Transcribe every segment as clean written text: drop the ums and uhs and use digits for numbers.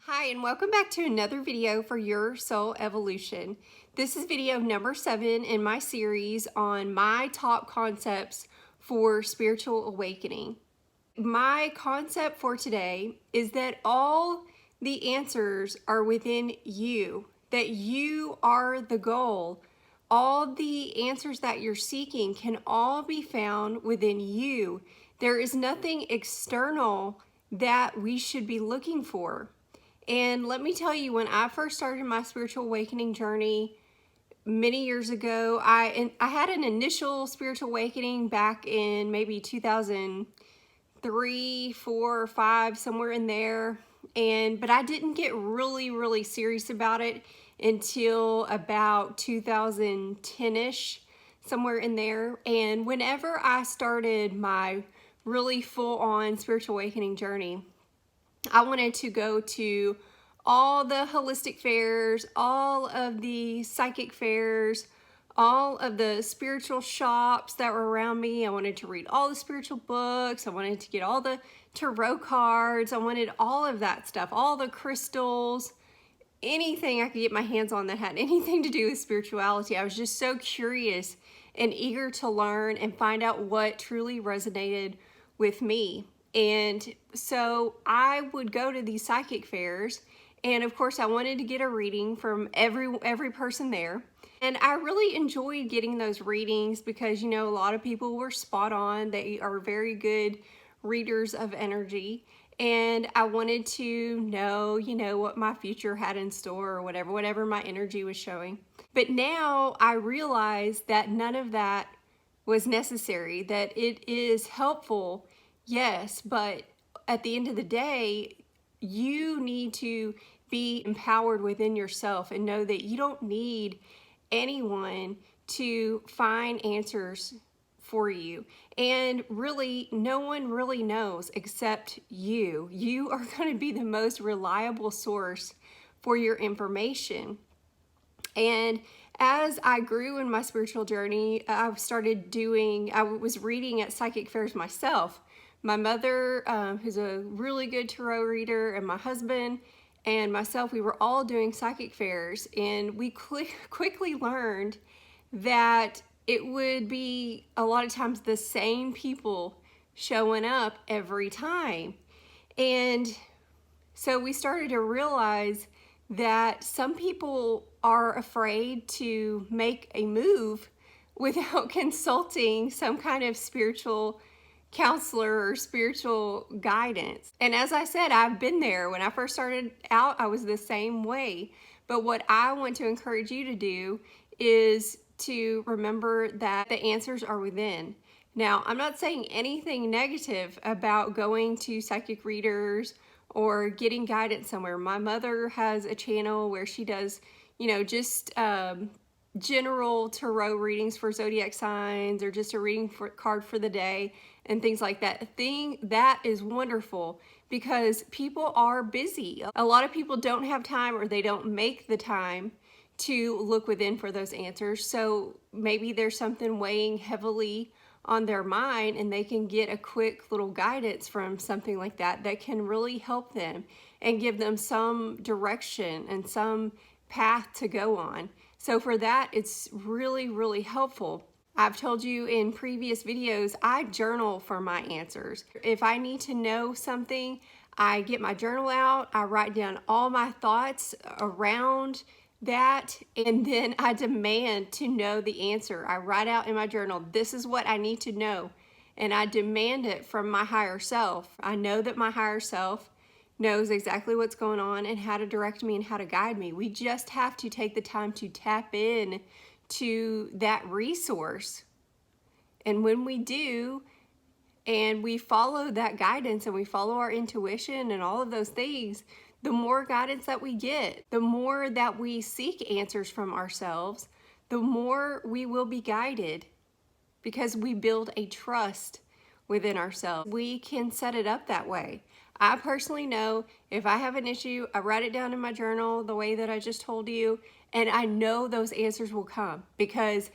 Hi, and welcome back to another video for Your Soul Evolution. This is video number 7 in my series on my top concepts for spiritual awakening. My concept for today is that all the answers are within you, that you are the goal. All the answers that you're seeking can all be found within you. There is nothing external that we should be looking for. And let me tell you, when I first started my spiritual awakening journey many years ago, I had an initial spiritual awakening back in maybe 2003, 4, or 5, somewhere in there. But I didn't get really serious about it until about 2010-ish, somewhere in there. And whenever I started my really full-on spiritual awakening journey, I wanted to go to all the holistic fairs, all of the psychic fairs, all of the spiritual shops that were around me. I wanted to read all the spiritual books. I wanted to get all the tarot cards. I wanted all of that stuff, all the crystals, anything I could get my hands on that had anything to do with spirituality. I was just so curious and eager to learn and find out what truly resonated with me. And so I would go to these psychic fairs, and of course I wanted to get a reading from every person there. And I really enjoyed getting those readings because, you know, a lot of people were spot on. They are very good readers of energy. And I wanted to know, you know, what my future had in store or whatever my energy was showing. But now I realize that none of that was necessary, that it is helpful, yes, but at the end of the day, you need to be empowered within yourself and know that you don't need anyone to find answers for you. And really, no one really knows except you. You are going to be the most reliable source for your information. And as I grew in my spiritual journey, I was reading at psychic fairs myself. My mother, who's a really good tarot reader, and my husband and myself, we were all doing psychic fairs, and we quickly learned that it would be a lot of times the same people showing up every time. And so we started to realize that some people are afraid to make a move without consulting some kind of spiritual counselor or spiritual guidance. And as I said, I've been there. When I first started out, I was the same way. But what I want to encourage you to do is to remember that the answers are within. Now, I'm not saying anything negative about going to psychic readers or getting guidance somewhere. My mother has a channel where she does, you know, just general tarot readings for zodiac signs, or just a reading card for the day and things like that. That is wonderful because people are busy. A lot of people don't have time, or they don't make the time to look within for those answers. So maybe there's something weighing heavily on their mind, and they can get a quick little guidance from something like that that can really help them and give them some direction and some path to go on. So for that, it's really helpful. I've told you in previous videos, I journal for my answers. If I need to know something, I get my journal out, I write down all my thoughts around that, and then I demand to know the answer. I write out in my journal, this is what I need to know, and I demand it from my higher self. I know that my higher self knows exactly what's going on and how to direct me and how to guide me. We just have to take the time to tap in to that resource. And when we do, and we follow that guidance, and we follow our intuition and all of those things, the more guidance that we get, the more that we seek answers from ourselves, the more we will be guided, because we build a trust within ourselves. We can set it up that way. I personally know if I have an issue, I write it down in my journal the way that I just told you, and I know those answers will come, because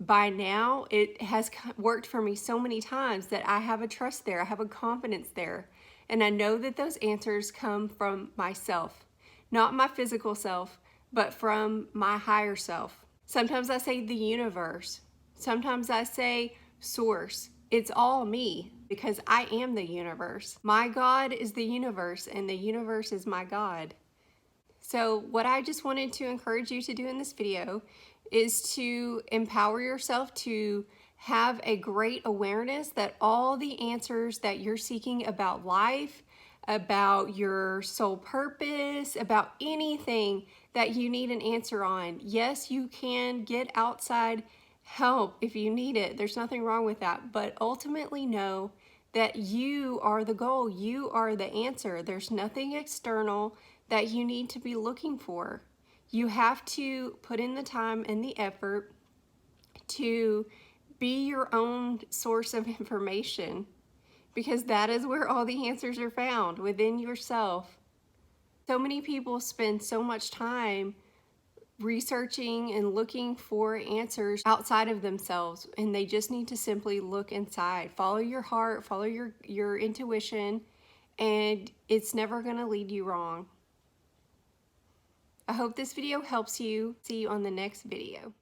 by now it has worked for me so many times that I have a trust there, I have a confidence there. And I know that those answers come from myself, not my physical self, but from my higher self. Sometimes I say the universe. Sometimes I say source. It's all me because I am the universe. My God is the universe and the universe is my God. So what I just wanted to encourage you to do in this video is to empower yourself to have a great awareness that all the answers that you're seeking about life, about your soul purpose, about anything that you need an answer on, yes, you can get outside help if you need it. There's nothing wrong with that. But ultimately know that you are the goal. You are the answer. There's nothing external that you need to be looking for. You have to put in the time and the effort to be your own source of information, because that is where all the answers are found, within yourself. So many people spend so much time researching and looking for answers outside of themselves, and they just need to simply look inside. Follow your heart, follow your intuition, and it's never going to lead you wrong. I hope this video helps you. See you on the next video.